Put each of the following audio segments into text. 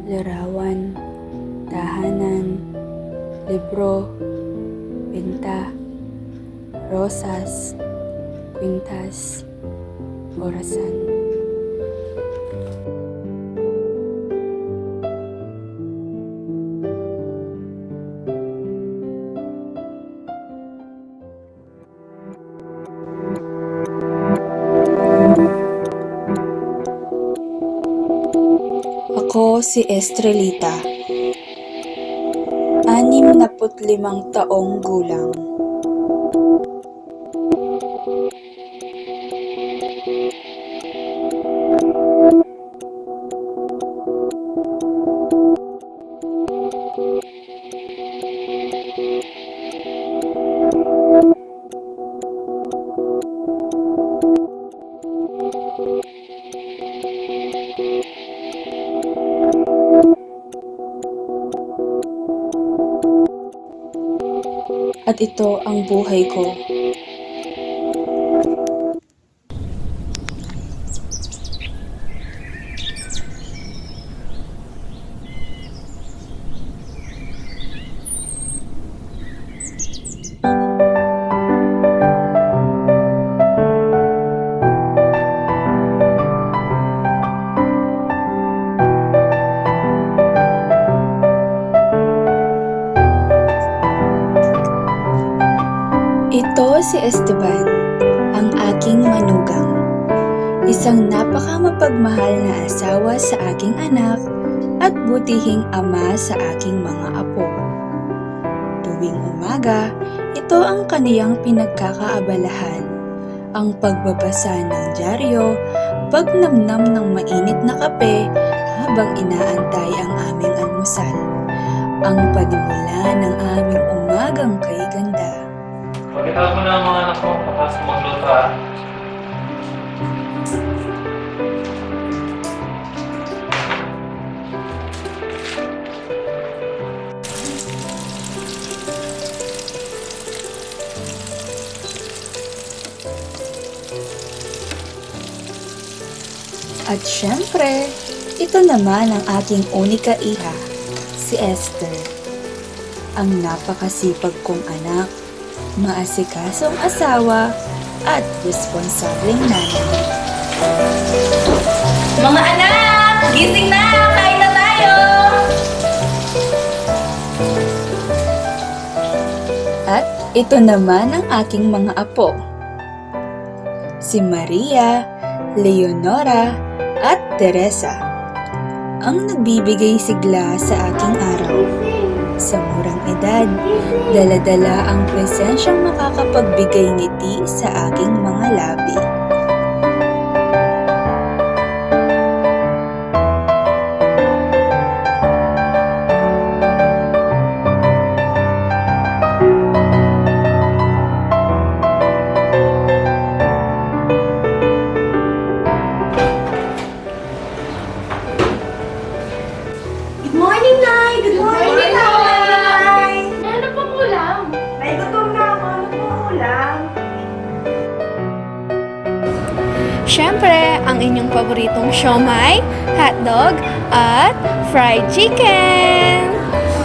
Larawan, tahanan, libro, pinta, rosas, kwintas, orasan. Ako si Estrelita, 65 taong gulang. At ito ang buhay ko. Ito si Esteban, ang aking manugang. Isang napakamapagmahal na asawa sa aking anak at butihing ama sa aking mga apo. Tuwing umaga, ito ang kaniyang pinagkakaabalahan. Ang pagbabasa ng dyaryo, pagnamnam ng mainit na kape habang inaantay ang aming almusal. Ang panimula ng aming umagang kay ganda. Pagkatapos mo na ang mga anak mo, tapos magluto ha. At syempre, ito naman ang aking unika iha, si Esther. Ang napakasipag kong anak, maasikasong asawa, at responsableng nanay. Mga anak! Gising na! Kain na tayo! At ito naman ang aking mga apo. Si Maria, Leonora, at Teresa. Ang nagbibigay sigla sa aking araw. Sa murang edad, dala-dala ang presensyang makakapagbigay ngiti sa aking mga labi. Good morning, Nay! Good morning, Nay! Ano pang ulam? Nay, gutom na ako. Ano pong ulam? Siyempre, ang inyong paboritong siomai, hotdog, at fried chicken!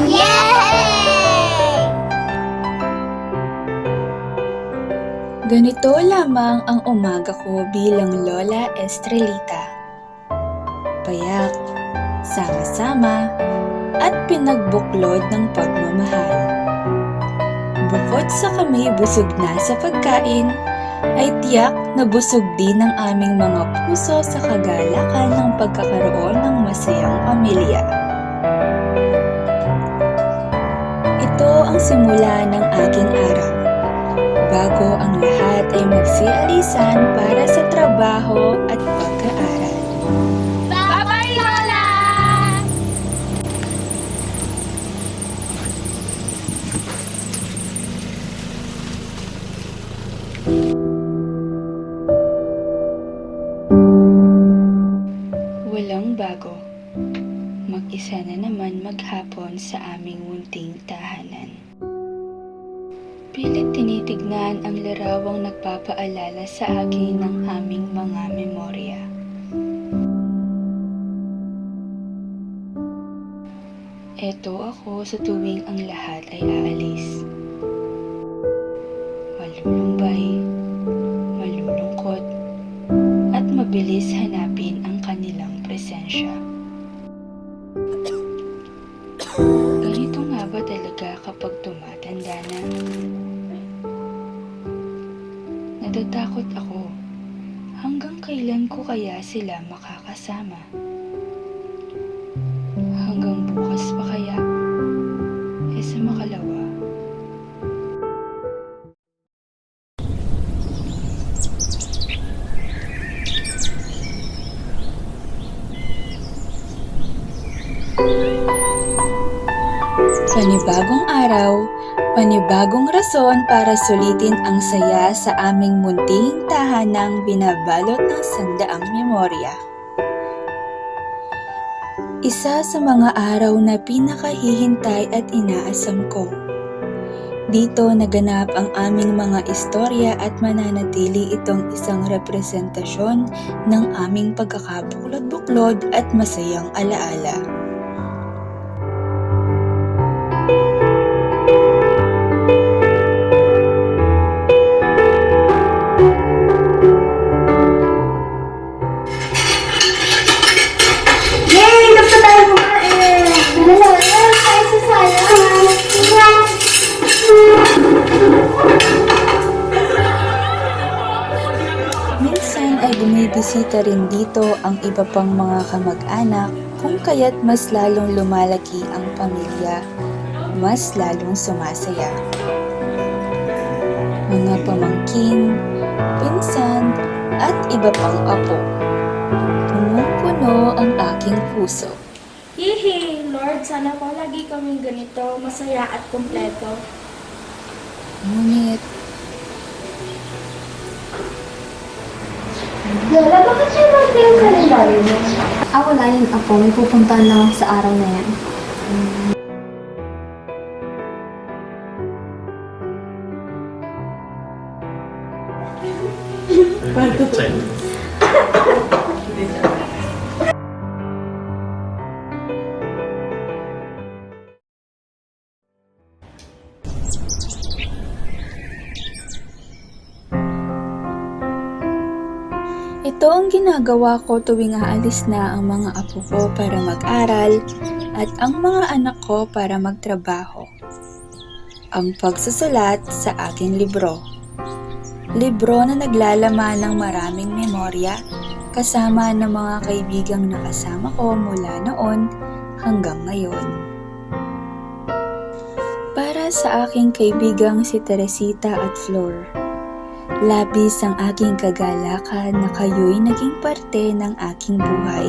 Yay! Ganito lamang ang umaga ko bilang Lola Estrelita. Payak, sama-sama, at pinagbuklod ng pagmamahal. Bukod sa kami busog na sa pagkain, ay tiyak na busog din ang aming mga puso sa kagalakan ng pagkakaroon ng masayang pamilya. Ito ang simula ng aking araw. Bago ang lahat ay magsialisan para sa trabaho at pag-aaral. Bye-bye, Lola! Walang bago. Mag-isa na naman maghapon sa aming munting tahanan. Pilit tinitignan ang larawang nagpapaalala sa akin ng aming mga memorya. Eto ako sa tuwing ang lahat ay aalis. Malulumbay, malulungkot, at mabilis hanapin ang kanilang presensya. Ganito nga ba talaga kapag tumatanda na? Natatakot ako. Hanggang kailan ko kaya sila makakasama? Hanggang bukas pa kaya? Sa makalawa. Panibagong araw, panibagong rason para sulitin ang saya sa aming munting tahanang binabalot ng sandaang memorya. Isa sa mga araw na pinakahihintay at inaasam ko. Dito naganap ang aming mga istorya at mananatili itong isang representasyon ng aming pagkakabuklod-buklod at masayang alaala. Yay! Tapos na tayo kumain! Lola, tayo sa sala. Minsan ay bumibisita rin dito ang iba pang mga kamag-anak kung kaya't mas lalong lumalaki ang pamilya, mas lalong sumasaya. Mga pamangkin, pinsan, at iba pang apo. Punong-puno ang aking puso. Hihi, Lord, sana po lagi kaming ganito, masaya at kumpleto. Ngunit, Lola, bakit siya birthday yung kalendaryo mo? Wala yun ako. May pupuntahan lang ako sa araw na yan. ito ang ginagawa ko tuwing aalis na ang mga apo ko para mag-aral at ang mga anak ko para magtrabaho. Ang pagsusulat sa aking libro. Libro na naglalaman ng maraming memorya kasama ng mga kaibigang nakasama ko mula noon hanggang ngayon. Para sa aking kaibigang si Teresita at Flor, labis ang aking kagalakan na kayo'y naging parte ng aking buhay.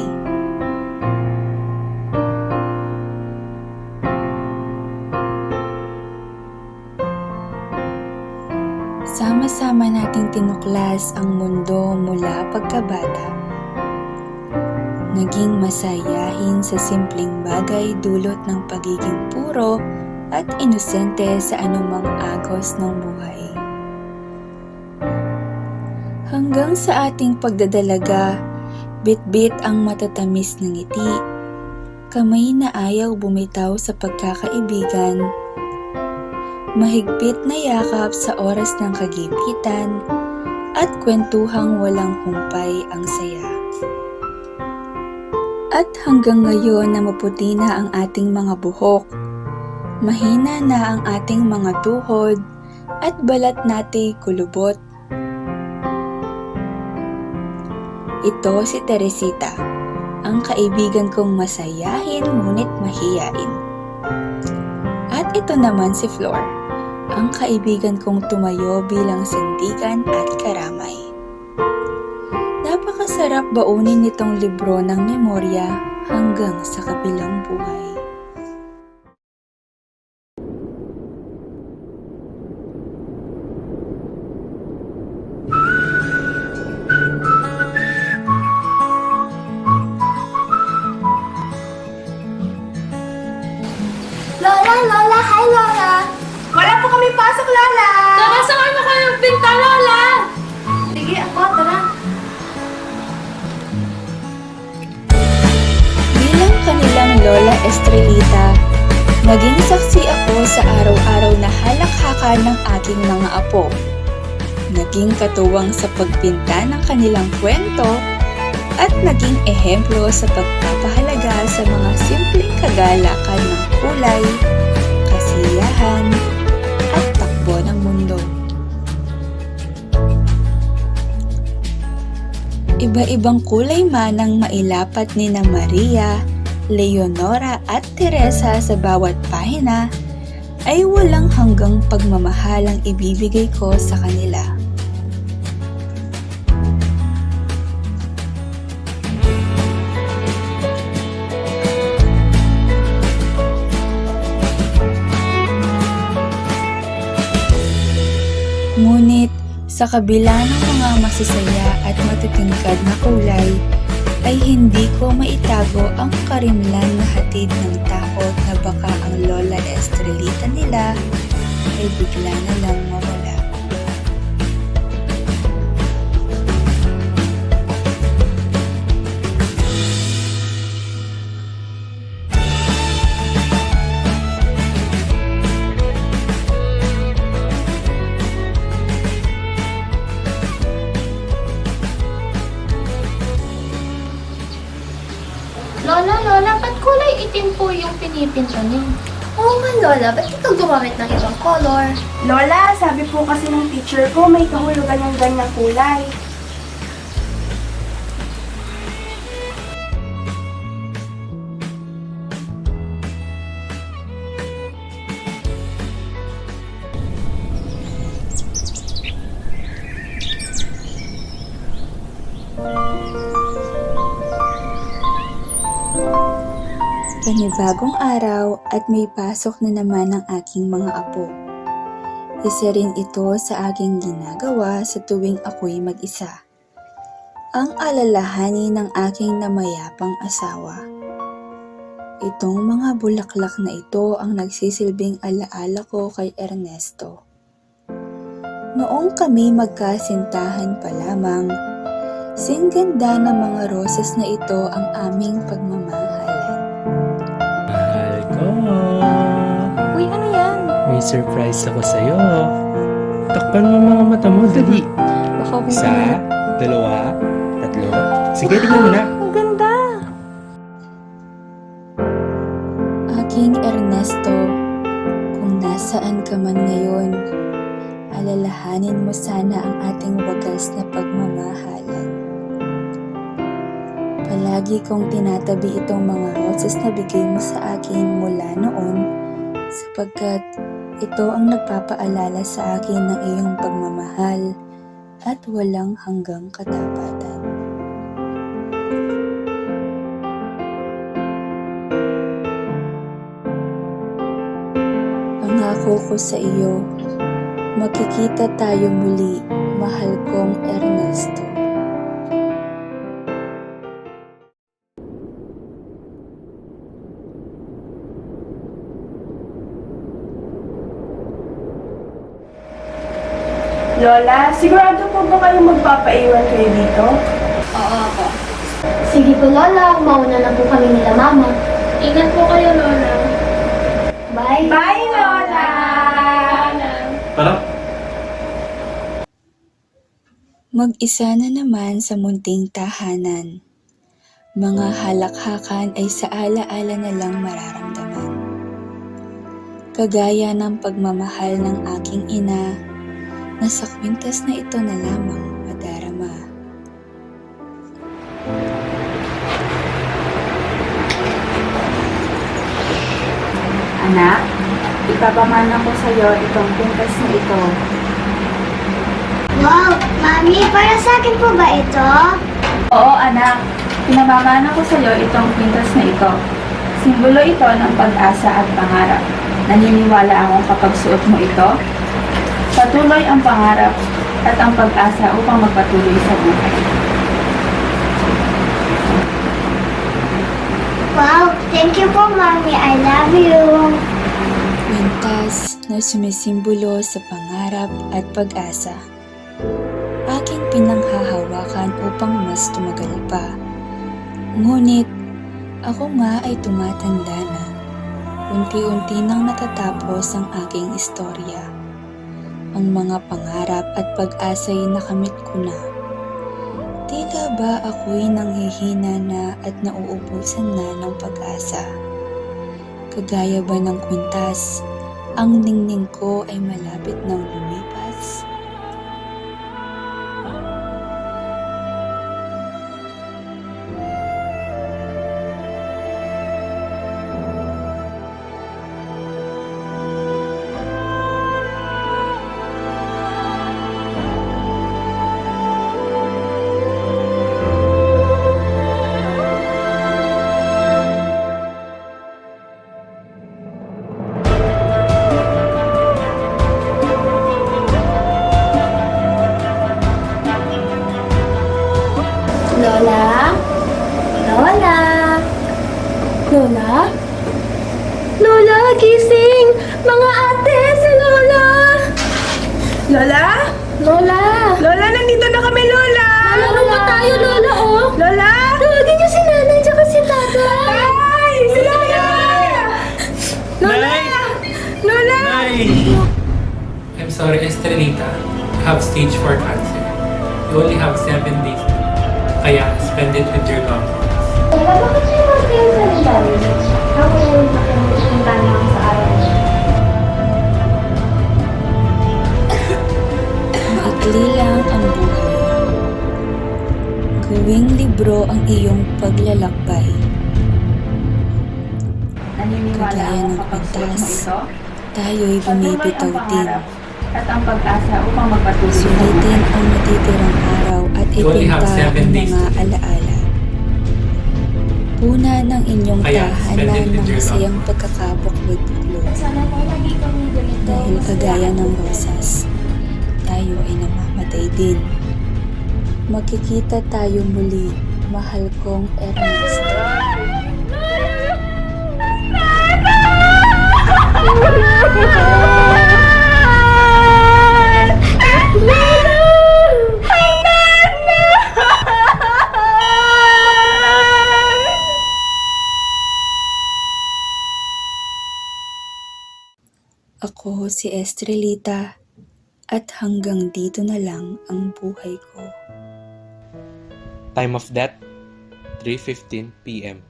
Sama-sama nating tinuklas ang mundo mula pagkabata. Naging masayahin sa simpleng bagay dulot ng pagiging puro at inosente sa anumang agos ng buhay. Hanggang sa ating pagdadalaga, bit-bit ang matatamis ng ngiti, kamay na ayaw bumitaw sa pagkakaibigan, mahigpit na yakap sa oras ng kagipitan, at kwentuhang walang humpay ang saya. At hanggang ngayon na maputi na ang ating mga buhok, mahina na ang ating mga tuhod, at balat natin kulubot. Ito si Teresita, ang kaibigan kong masayahin ngunit mahiyain. At ito naman si Flor, ang kaibigan kong tumayo bilang sandigan at karamay. Napakasarap baunin nitong libro ng memorya hanggang sa kabilang buhay. Lola, Lola! Hi, Lola! Wala po kami pasok, Lola! Tara, sakay mo kayo ng pinta, Lola! Sige, ako, tara. Bilang kanilang Lola Estrelita, naging saksi ako sa araw-araw na halakhakan ng aking mga apo. Naging katuwang sa pagpinta ng kanilang kwento at naging ehemplo sa pagpapahalaga sa mga simpleng kagalakan ng kulay, kasiyahan, at takbo ng mundo. Iba-ibang kulay man ang mailapat ni na Maria, Leonora at Teresa sa bawat pahina, ay walang hanggang pagmamahal ang ibibigay ko sa kanila. Ngunit sa kabila ng mga masasaya at matitingkad na kulay, ay hindi ko maitago ang karimlan na hatid ng takot na baka ang Lola Estrelita nila ay bigla na lang mawala. Lola, Lola, ba't kulay itim po yung pinipinta niyo? Oo nga, Lola. Ba't ikaw gumamit ng ibang color? Lola, sabi po kasi ng teacher ko may kahulugan yung ganyang kulay. Panibagong araw at may pasok na naman ang aking mga apo. Isa rin ito sa aking ginagawa sa tuwing ako'y mag-isa. Ang alalahanin ng aking namayapang asawa. Itong mga bulaklak na ito ang nagsisilbing alaala ko kay Ernesto. Noong kami magkasintahan pa lamang, singganda ng mga roses na ito ang aming pagmamahalan. Mahal ko. Uy, ano yan? May surprise ako sa'yo. Takpan mo mga mata mo, dali. Baka kung Isa, dalawa, tatlo. Sige, tingnan mo na. Ang ganda! Aking Ernesto, kung nasaan ka man ngayon, alalahanin mo sana ang ating wagas na pagmamahalan. Palagi kong tinatabi itong mga roses na bigay mo sa akin mula noon sapagkat ito ang nagpapaalala sa akin ng iyong pagmamahal at walang hanggang katapatan. Pangako ko sa iyo, magkikita tayo muli, mahal kong Ernesto. Lola, sigurado po ba kayong magpapaiwan kayo dito? Oo, ako. Sige po, Lola. Mauna na po kami nila, Mama. Ingat po kayo, Lola. Bye. Bye, Lola! Parang, Mag-isa na naman sa munting tahanan. Mga halakhakan ay sa ala-ala na lang mararamdaman. Kagaya ng pagmamahal ng aking ina, na sa kwintas na ito na lamang madarama. Anak, ipapamana ko sa iyo itong pintas na ito. Wow! Mami, para sa akin po ba ito? Oo, anak. Pinamamana ko sa iyo itong pintas na ito. Simbolo ito ng pag-asa at pangarap. Naniniwala akong kapag suot mo ito, patuloy ang pangarap at ang pag-asa upang magpatuloy sa buhay. Wow! Thank you po, Mami. I love you. Kwintas na sumisimbolo sa pangarap at pag-asa. Aking pinanghahawakan upang mas tumagal pa. Ngunit, ako nga ay tumatanda na. Unti-unti nang natatapos ang aking istorya. Ang mga pangarap at pag-asa'y nakamit ko na. Tila ba ako'y nanghihina na at nauubusan na ng pag-asa? Kagaya ba ng kwintas, ang ningning ko ay malapit nang lumipas? Lola? Lola? Lola? Lola, gising! Mga ate, si Lola! Lola? Lola! Lola, nandito na kami, Lola! Lola, ba tayo, Lola, oh? Lola? Tawagin niyo si nanay tsaka si tatay! Ay! Si Lola! Lola! Nay! Lola! Nay! I'm sorry, Estrelita. You have stage 4 cancer. You only have 7 days. Kaya, spend it with your loved ones. Lola, bakit siya mag-kayo sa nilari? Ako yung pakipunta naman sa araw. Maikli lang ang buhay. Gawing libro ang iyong paglalakbay. Naniniwala Kagaya akong ng kapag suot mo kwintas, ito, tayo'y patuloy ang bumibitaw din. pangarap at ang pag-asa upang magpatuloy sa Sulitin buhay. ang natitirang araw at You only have ipinta 7 ang days mga to live. alaala. Puna ng inyong Kaya, spend it tahanan with ng your masayang loved ones. pagkakabuklod-buklod. Sana po lagi kami ganito. Dahil masaya kagaya at ng buhay. rosas, tayo ay namamatay din. Magkikita tayo muli, mahal kong Ernesto. Ako si Estrelita at hanggang dito na lang ang buhay ko. Time of death, 3:15 p.m.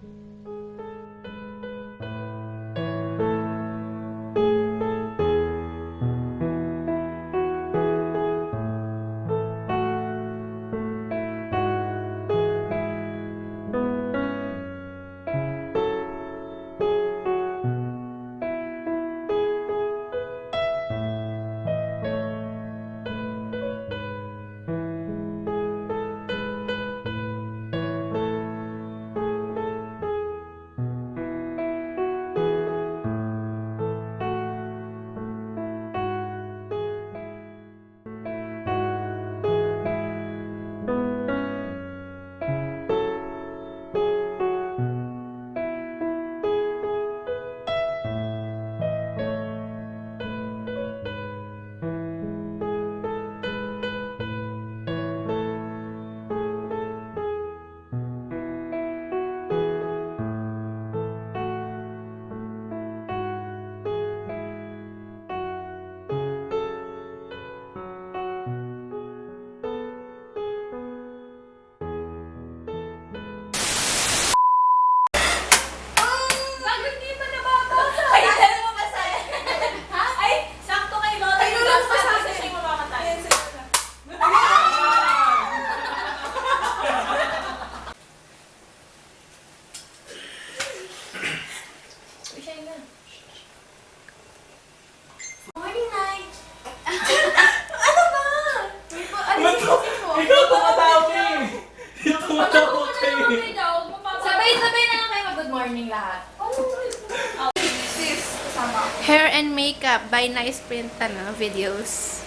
makeup by Nice Print videos.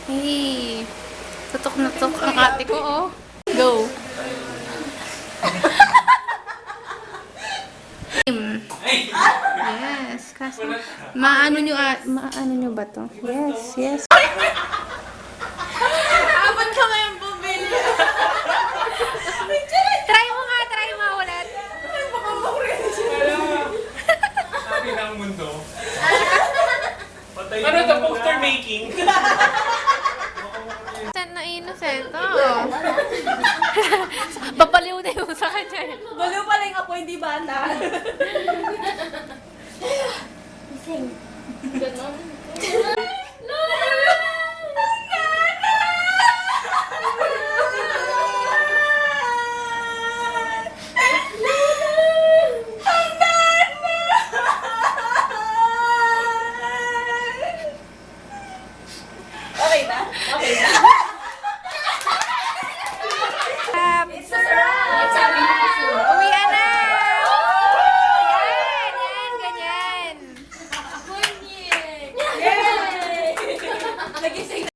Hey, tutok na tutok ang ate ko, oh. Go. Yes, kasi maano nyo ba to? Yes, yes. Abot ka ngayong bumili. Try mo ulit. Sabi ng mundo. Ano to? Poster making? Saan na innocent? Oo. Papaliw na yung sa kanya. Baliw pala yung apo, hindi bata. Ganon.